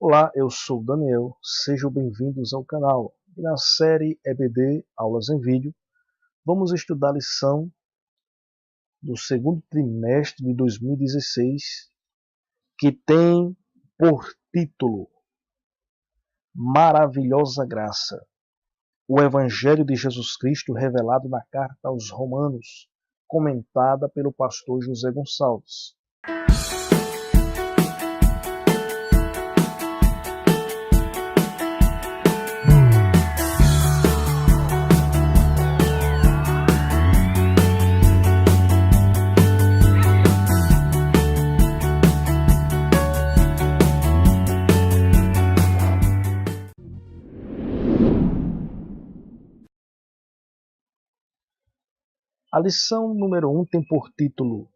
Olá, eu sou o Daniel, sejam bem-vindos ao canal. E na série EBD Aulas em Vídeo, vamos estudar a lição do segundo trimestre de 2016, que tem por título Maravilhosa Graça, o Evangelho de Jesus Cristo revelado na carta aos Romanos, comentada pelo pastor José Gonçalves. A lição número 1 tem por título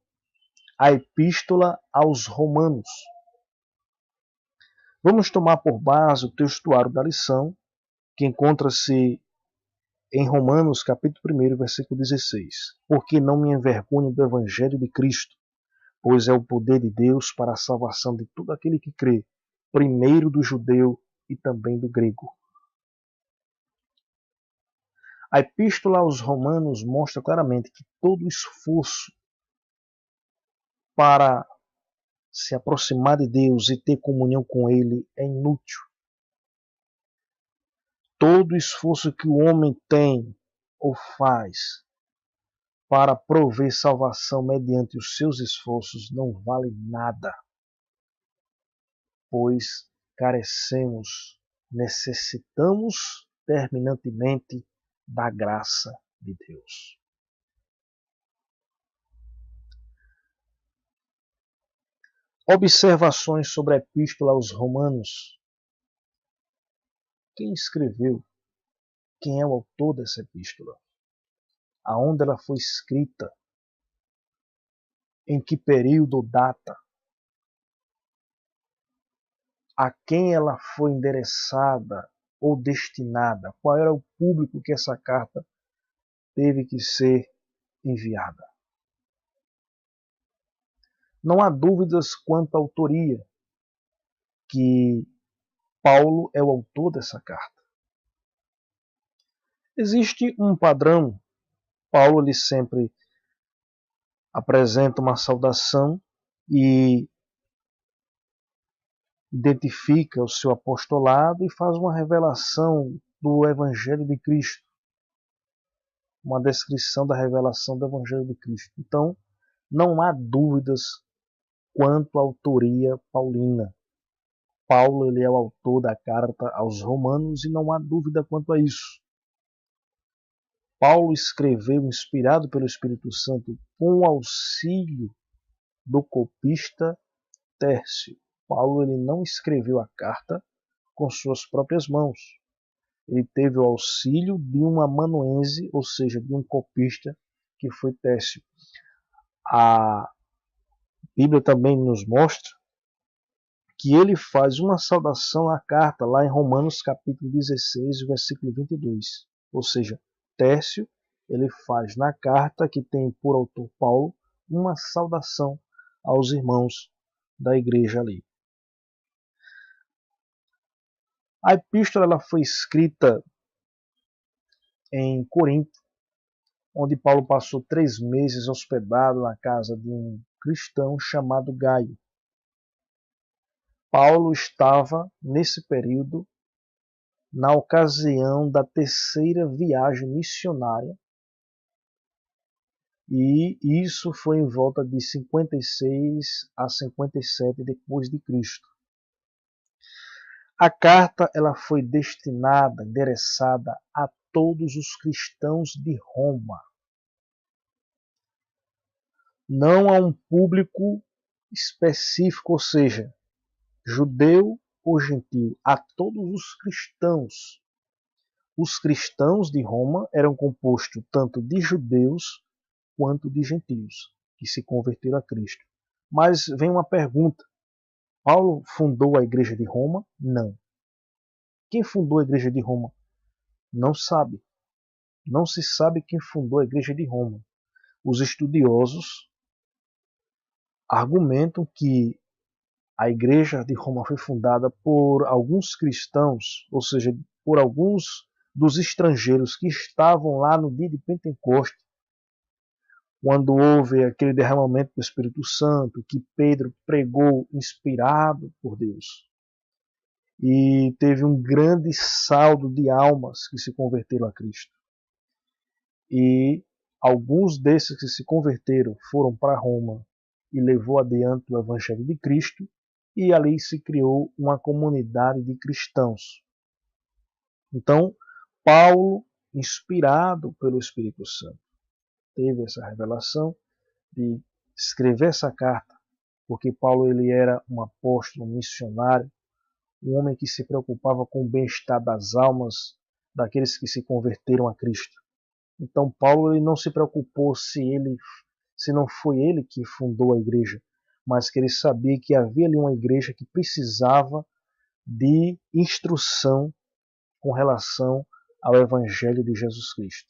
A Epístola aos Romanos. Vamos tomar por base o textuário da lição, que encontra-se em Romanos capítulo 1, versículo 16. Porque não me envergonho do Evangelho de Cristo, pois é o poder de Deus para a salvação de todo aquele que crê, primeiro do judeu e também do grego. A Epístola aos Romanos mostra claramente que todo esforço para se aproximar de Deus e ter comunhão com Ele é inútil. Todo esforço que o homem tem ou faz para prover salvação mediante os seus esforços não vale nada, pois carecemos, necessitamos terminantemente da graça de Deus. Observações sobre a Epístola aos Romanos. Quem escreveu? Quem é o autor dessa epístola? Aonde ela foi escrita? Em que período ou data? A quem ela foi endereçada ou destinada? Qual era o público que essa carta teve que ser enviada? Não há dúvidas quanto à autoria, que Paulo é o autor dessa carta. Existe um padrão. Paulo ele sempre apresenta uma saudação e identifica o seu apostolado e faz uma revelação do Evangelho de Cristo, uma descrição da revelação do Evangelho de Cristo. Então, não há dúvidas quanto à autoria paulina. Paulo ele é o autor da carta aos Romanos e não há dúvida quanto a isso. Paulo escreveu, inspirado pelo Espírito Santo, com o auxílio do copista Tércio. Paulo ele não escreveu a carta com suas próprias mãos. Ele teve o auxílio de um amanuense, ou seja, de um copista, que foi Tércio. A Bíblia também nos mostra que ele faz uma saudação à carta lá em Romanos capítulo 16, versículo 22. Ou seja, Tércio ele faz na carta, que tem por autor Paulo, uma saudação aos irmãos da igreja ali. A epístola ela foi escrita em Corinto, onde Paulo passou 3 meses hospedado na casa de um cristão chamado Gaio. Paulo estava, nesse período, na ocasião da 3ª viagem missionária, e isso foi em volta de 56 a 57 depois de Cristo. A carta ela foi destinada, endereçada a todos os cristãos de Roma, não a um público específico, ou seja, judeu ou gentio, a todos os cristãos. Os cristãos de Roma eram compostos tanto de judeus quanto de gentios, que se converteram a Cristo. Mas vem uma pergunta: Paulo fundou a igreja de Roma? Não. Quem fundou a igreja de Roma? Não sabe. Não se sabe quem fundou a igreja de Roma. Os estudiosos argumentam que A igreja de Roma foi fundada por alguns cristãos, ou seja, por alguns dos estrangeiros que estavam lá no dia de Pentecostes, quando houve aquele derramamento do Espírito Santo, que Pedro pregou inspirado por Deus. E teve um grande saldo de almas que se converteram a Cristo. E alguns desses que se converteram foram para Roma e levou adiante o Evangelho de Cristo, e ali se criou uma comunidade de cristãos. Então, Paulo, inspirado pelo Espírito Santo, teve essa revelação de escrever essa carta, porque Paulo ele era um apóstolo, um missionário, um homem que se preocupava com o bem-estar das almas daqueles que se converteram a Cristo. Então Paulo ele não se preocupou se não foi ele que fundou a igreja, mas que ele sabia que havia ali uma igreja que precisava de instrução com relação ao Evangelho de Jesus Cristo.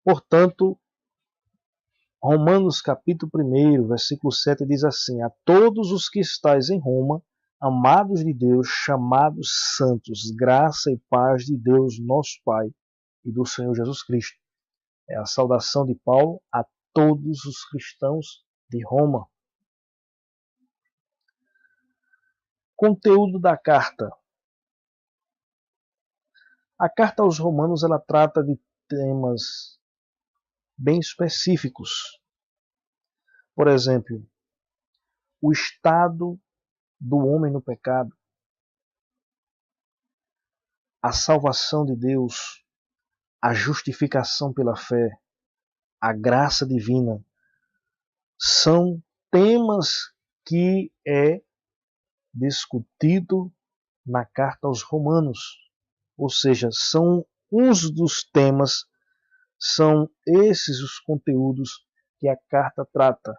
Portanto, Romanos capítulo 1, versículo 7 diz assim: A todos os que estáis em Roma, amados de Deus, chamados santos, graça e paz de Deus nosso Pai e do Senhor Jesus Cristo. É a saudação de Paulo a todos os cristãos de Roma. Conteúdo da carta. A carta aos Romanos ela trata de temas bem específicos. Por exemplo, o estado do homem no pecado, a salvação de Deus, a justificação pela fé, a graça divina, são temas que é discutido na carta aos Romanos. Ou seja, são uns dos temas, são esses os conteúdos que a carta trata.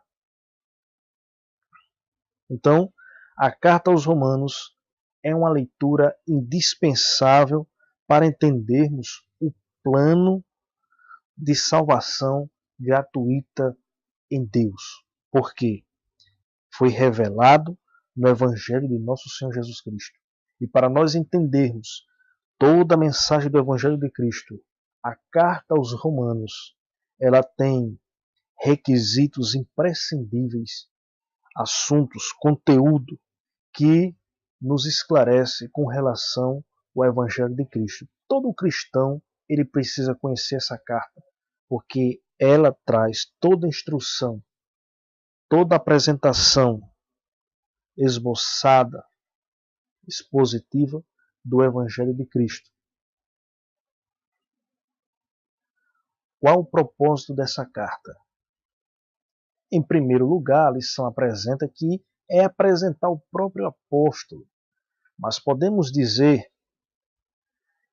Então, a carta aos Romanos é uma leitura indispensável para entendermos o plano de salvação gratuita em Deus. Porque foi revelado no Evangelho de nosso Senhor Jesus Cristo. E para nós entendermos toda a mensagem do Evangelho de Cristo, a carta aos Romanos, ela tem requisitos imprescindíveis, assuntos, conteúdo que nos esclarece com relação ao Evangelho de Cristo. Todo cristão ele precisa conhecer essa carta, porque ela traz toda a instrução, toda a apresentação esboçada, expositiva do Evangelho de Cristo. Qual o propósito dessa carta? Em primeiro lugar, a lição apresenta que é apresentar o próprio apóstolo. Mas podemos dizer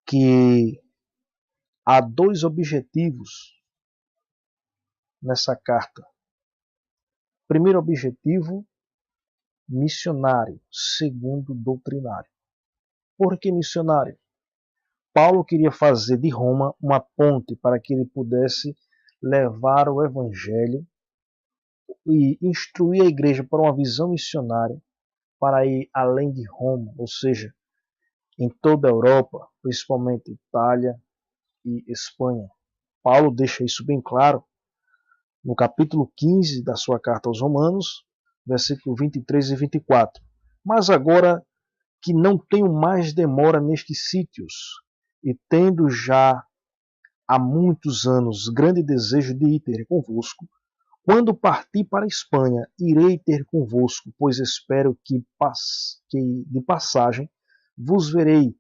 que há dois objetivos nessa carta. Primeiro objetivo, missionário. Segundo, doutrinário. Por que missionário? Paulo queria fazer de Roma uma ponte para que ele pudesse levar o Evangelho e instruir a igreja para uma visão missionária para ir além de Roma, ou seja, em toda a Europa, principalmente Itália e Espanha. Paulo deixa isso bem claro no capítulo 15 da sua carta aos Romanos, versículo 23 e 24. Mas agora que não tenho mais demora nestes sítios, e tendo já há muitos anos grande desejo de ir ter convosco, quando partir para a Espanha, irei ter convosco, pois espero que de passagem vos verei,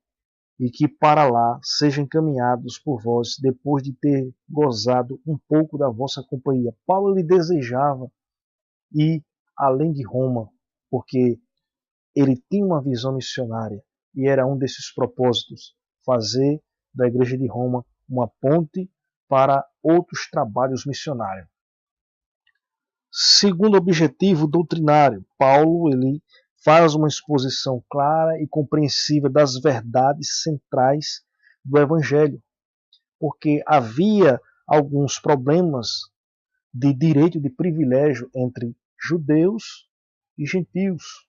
e que para lá sejam encaminhados por vós, depois de ter gozado um pouco da vossa companhia. Paulo lhe desejava ir além de Roma, porque ele tinha uma visão missionária, e era um desses propósitos, fazer da Igreja de Roma uma ponte para outros trabalhos missionários. Segundo objetivo doutrinário, Paulo ele faz uma exposição clara e compreensível das verdades centrais do Evangelho, porque havia alguns problemas de direito de privilégio entre judeus e gentios.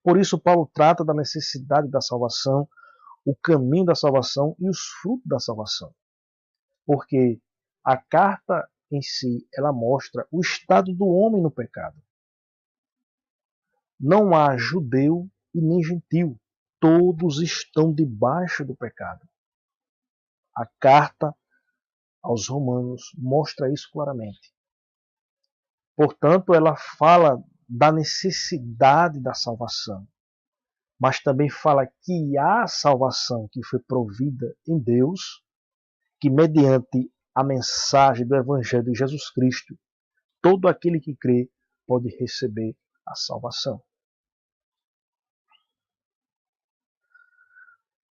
Por isso, Paulo trata da necessidade da salvação, o caminho da salvação e os frutos da salvação. Porque a carta em si, ela mostra o estado do homem no pecado. Não há judeu e nem gentil. Todos estão debaixo do pecado. A carta aos Romanos mostra isso claramente. Portanto, ela fala da necessidade da salvação, mas também fala que há salvação que foi provida em Deus, que mediante a mensagem do Evangelho de Jesus Cristo, todo aquele que crê pode receber a salvação.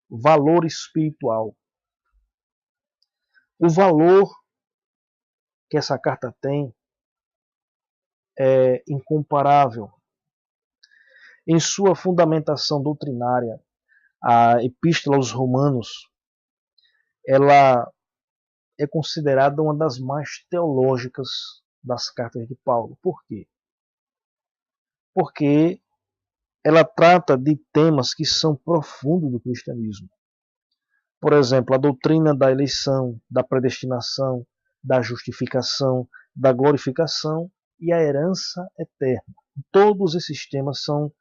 Valor espiritual. O valor que essa carta tem é incomparável. Em sua fundamentação doutrinária, a Epístola aos Romanos, ela é considerada uma das mais teológicas das cartas de Paulo. Por quê? Porque ela trata de temas que são profundos do cristianismo. Por exemplo, a doutrina da eleição, da predestinação, da justificação, da glorificação e a herança eterna. Todos esses temas são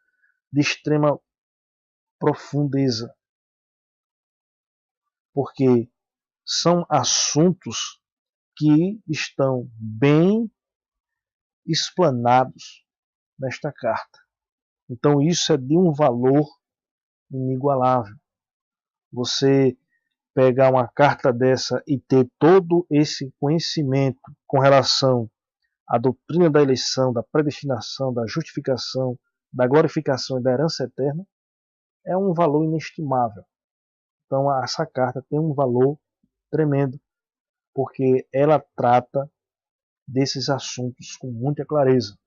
de extrema profundeza, porque são assuntos que estão bem explanados nesta carta. Então isso é de um valor inigualável. Você pegar uma carta dessa e ter todo esse conhecimento com relação à doutrina da eleição, da predestinação, da justificação, da glorificação e da herança eterna, é um valor inestimável. Então essa carta tem um valor tremendo, porque ela trata desses assuntos com muita clareza.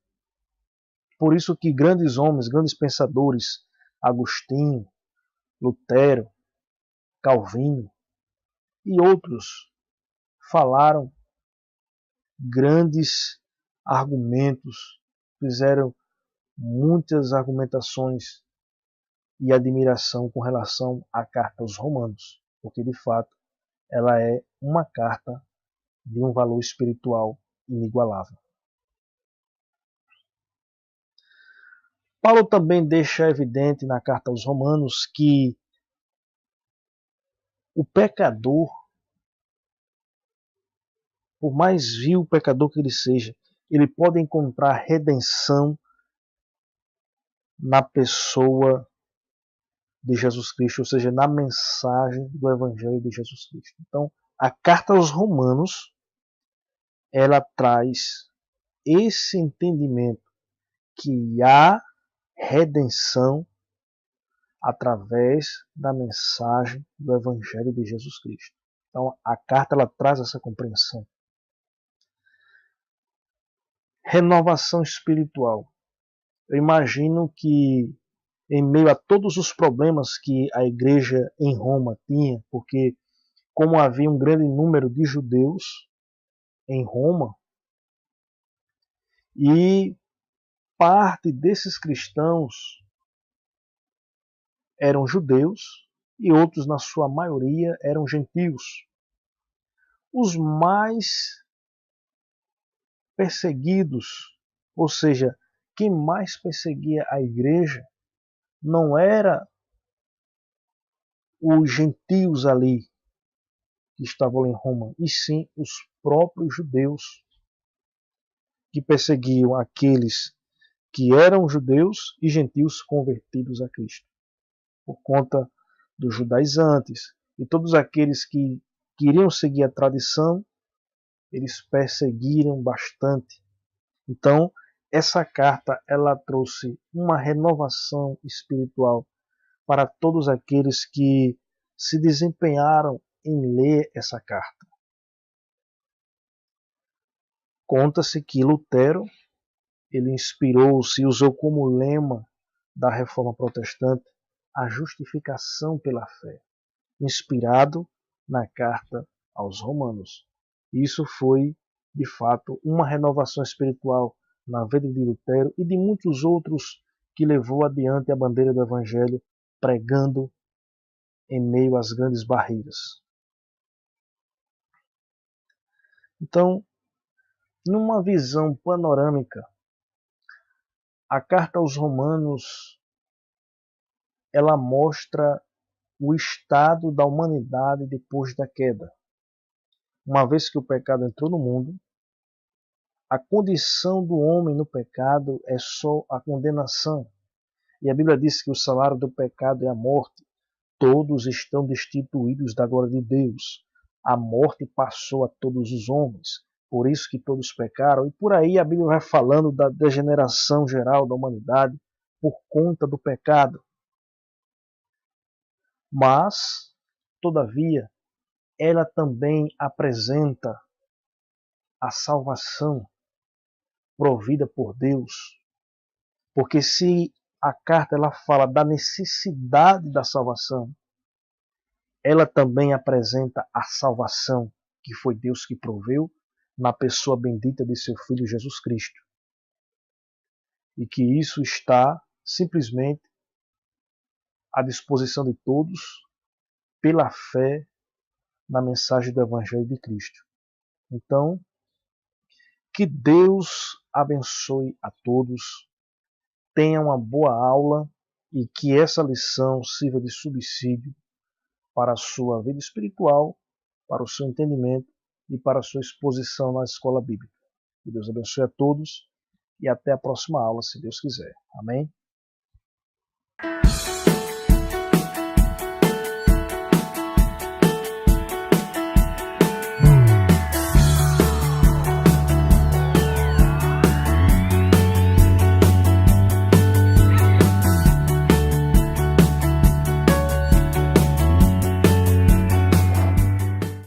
Por isso que grandes homens, grandes pensadores, Agostinho, Lutero, Calvino e outros, falaram grandes argumentos, fizeram muitas argumentações e admiração com relação à carta aos Romanos, porque de fato ela é uma carta de um valor espiritual inigualável. Paulo também deixa evidente na carta aos Romanos que o pecador, por mais vil pecador que ele seja, ele pode encontrar redenção na pessoa de Jesus Cristo, ou seja, na mensagem do Evangelho de Jesus Cristo. Então, a carta aos Romanos, ela traz esse entendimento que há redenção através da mensagem do Evangelho de Jesus Cristo. Então, a carta ela traz essa compreensão. Renovação espiritual. Eu imagino que, em meio a todos os problemas que a igreja em Roma tinha, porque como havia um grande número de judeus em Roma, e parte desses cristãos eram judeus e outros, na sua maioria, eram gentios. Os mais perseguidos, ou seja, quem mais perseguia a igreja, não era os gentios ali que estavam em Roma, e sim os próprios judeus, que perseguiam aqueles que eram judeus e gentios convertidos a Cristo, por conta dos judaizantes e todos aqueles que queriam seguir a tradição, eles perseguiram bastante. Então, essa carta ela trouxe uma renovação espiritual para todos aqueles que se desempenharam em ler essa carta. Conta-se que Lutero ele inspirou-se e usou como lema da Reforma Protestante a justificação pela fé, inspirado na carta aos romanos. Isso foi, de fato, uma renovação espiritual na vida de Lutero e de muitos outros que levou adiante a bandeira do Evangelho, pregando em meio às grandes barreiras. Então, numa visão panorâmica, a carta aos Romanos ela mostra o estado da humanidade depois da queda. Uma vez que o pecado entrou no mundo, a condição do homem no pecado é só a condenação. E a Bíblia diz que o salário do pecado é a morte. Todos estão destituídos da glória de Deus. A morte passou a todos os homens. Por isso que todos pecaram. E por aí a Bíblia vai falando da degeneração geral da humanidade por conta do pecado. Mas, todavia, ela também apresenta a salvação provida por Deus. Porque se a carta ela fala da necessidade da salvação, ela também apresenta a salvação que foi Deus que proveu na pessoa bendita de seu Filho Jesus Cristo. E que isso está simplesmente à disposição de todos pela fé na mensagem do Evangelho de Cristo. Então, que Deus abençoe a todos, tenha uma boa aula e que essa lição sirva de subsídio para a sua vida espiritual, para o seu entendimento e para a sua exposição na escola bíblica. Que Deus abençoe a todos e até a próxima aula, se Deus quiser. Amém?